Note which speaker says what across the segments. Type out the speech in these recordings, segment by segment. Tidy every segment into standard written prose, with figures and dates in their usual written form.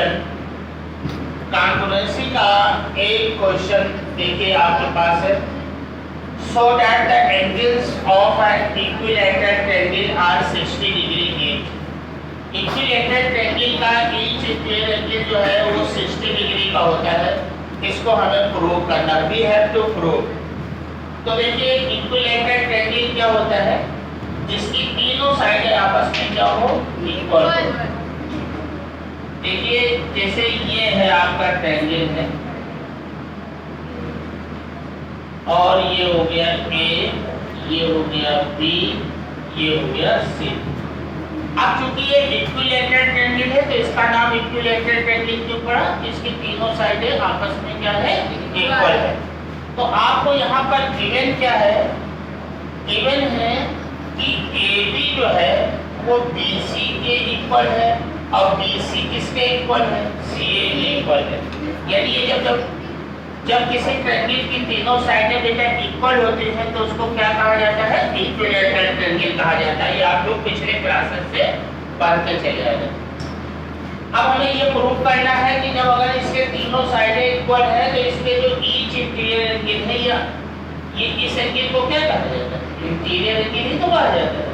Speaker 1: Question congruency का एक question देखिए आपके पास है। So that the angles of an equilateral triangle are 60 degree each. Equilateral triangle का ईच एंगल जो है वो 60 डिग्री का होता है। इसको हमें प्रूव करना, वी हैव टू प्रूव। तो देखिए इक्विलैटरल ट्रायंगल क्या होता है, जिसकी तीनों साइडें आपस में क्या हो, इक्वल हो। देखिए जैसे ये है आपका ट्रायंगल है और ये हो गया ए, ये हो गया बी, ये हो गया सी। अब चूंकि ये इक्विलैटरल ट्रायंगल है तो इसका नाम इक्विलैटरल ट्रायंगल क्यों पड़ा, इसकी तीनों साइडें आपस में क्या है, इक्वल है। तो आपको यहाँ पर गिवन क्या है, गिवन है कि AB जो है वो BC के इक्वल है और BC किसके इक्वल है, CA के इक्वल है। यानी ये जब किसी ट्रायंगल की तीनों साइडें बेटा इक्वल होती हैं तो उसको क्या कहा जाता है, इक्विलैटरल ट्रायंगल कहा जाता है। ये आप लोग पिछले क्लासेस से पढ़ते चले आए। अब हमें ये प्रूव करना है कि जब अगर इसके तीनों साइडें इक्वल है तो इसके जो ईच इंटीरियर एंगल है या ये इस एंगल को क्या कहा जाता है, इंटीरियर एंगल ही तो कहा जाता है।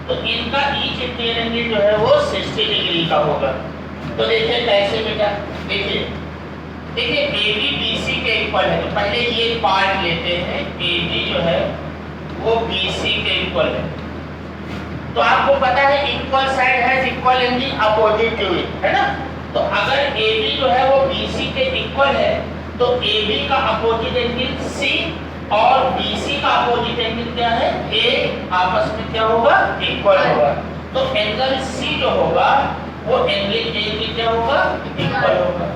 Speaker 1: तो इनका ईच इंटीरियर एंगल जो है वो 60 डिग्री का होगा। तो देखिए कैसे बेटा, देखिए AB BC के इक्वल है। तो पहले ये पार्ट लेते हैं, AB जो है वो BC के इक्वल है। तो आपको पता है equal side has equal angle opposite to it, है ना। तो अगर AB जो है वो BC के इक्वल है तो AB का अपोजिट एंगल C और BC का अपोजिट एंगल क्या है, A, आपस में क्या होगा, इक्वल होगा। तो एंगल C जो होगा वो एंगल A की क्या होगा, इक्वल होगा।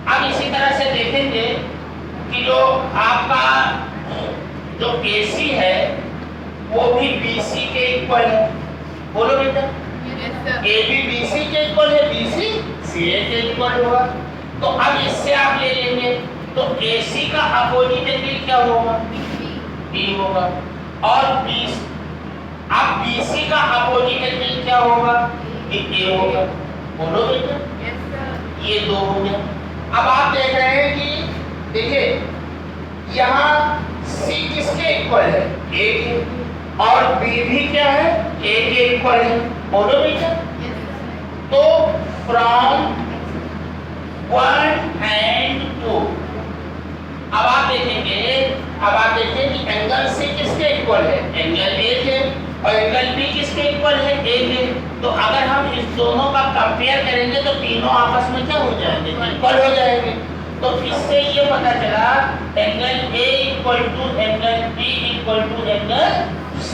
Speaker 1: अब इसी तरह से देखेंगे कि जो आपका जो AC है वो भी BC के इक्वल है। बोलो बेटा, AB BC के इक्वल है, BC CA के इक्वल होगा। तो अब इससे आप ले लेंगे तो AC का अपोजिट एंगल क्या होगा, B होगा। और अब BC का अपोजिट एंगल क्या होगा, A होगा। बोलो बेटा, ये दो हो गया। अब आप देख रहे हैं कि देखिए यहाँ C किसके इक्वल है, A के, और B भी क्या है, A के इक्वल है। बोलो बेटा, तो फ्रॉम 1 and 2 अब आप देखें कि एंगल C किसके इक्वल है, एंगल A के, और एंगल B किसके इक्वल है, A के। तो अगर हम इस दोनों का कंपेयर करेंगे तो तीनों आपस में क्या हो जाएंगे, इक्वल हो जाएंगे। तो इससे ये पता चला angle A equal to angle B equal to angle C।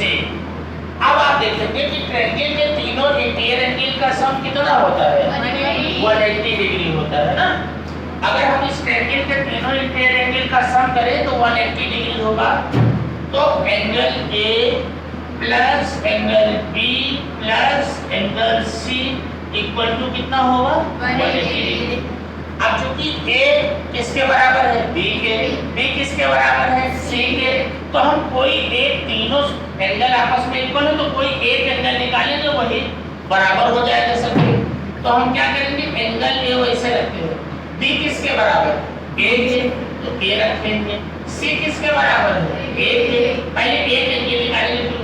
Speaker 1: अब आप देख सकते हैं कि ट्रायंगल के तीनों इंटीरियर एंगल का सम कितना होता है, 180 डिग्री होता है ना। अगर हम इस ट्रायंगल के तीनों इंटीरियर एंगल का सम करें तो 180 डिग्री होगा। तो angle A plus angle B plus angle C equal to कितना होगा, 180 डिग्री। अब चूंकि A किसके बराबर है, B के, B किसके बराबर है, C के, तो हम कोई एक तीनों एंगल आपस में इक्वल है तो कोई एक एंगल निकालें तो वही बराबर हो जाएगा सभी। तो हम क्या करेंगे, एंगल A वैसे रखते हैं। B किसके बराबर, A के, तो A रखेंगे। C किसके बराबर है, A के, पहले एक एंगल निकालेंगे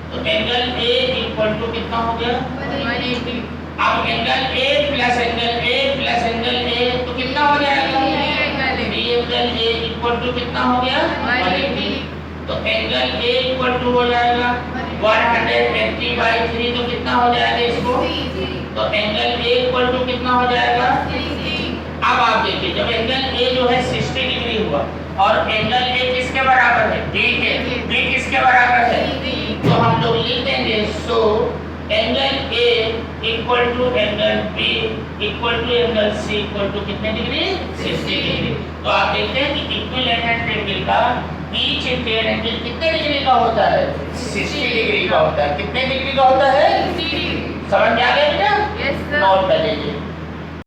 Speaker 1: तो एंगल A इक्वल टू कितना हो गया, 180। अब angle A plus angle A plus angle A तो कितना हो जाएगा, B angle A equal to कितना हो गया, 180। तो एंगल A इक्वल टू हो जाएगा 180/3 तो कितना हो जाएगा इसको, तो एंगल A इक्वल टू कितना हो जाएगा। अब आप देखिए जब एंगल A जो है 60 डिग्री हुआ और एंगल A किसके बराबर है, B के, B किसके बराबर है, तो हम लोग लिख देंगे so angle A equal to angle B equal to angle C equal to कितने डिग्री, 60 डिग्री। तो आप देखते हैं कि इक्विलैटरल ट्रायंगल का ईच इंटीरियर एंगल कितने डिग्री का होता है, 60 डिग्री का होता है। कितने डिग्री का होता है, समझ में आ गया बेटा, नोट कर लीजिए।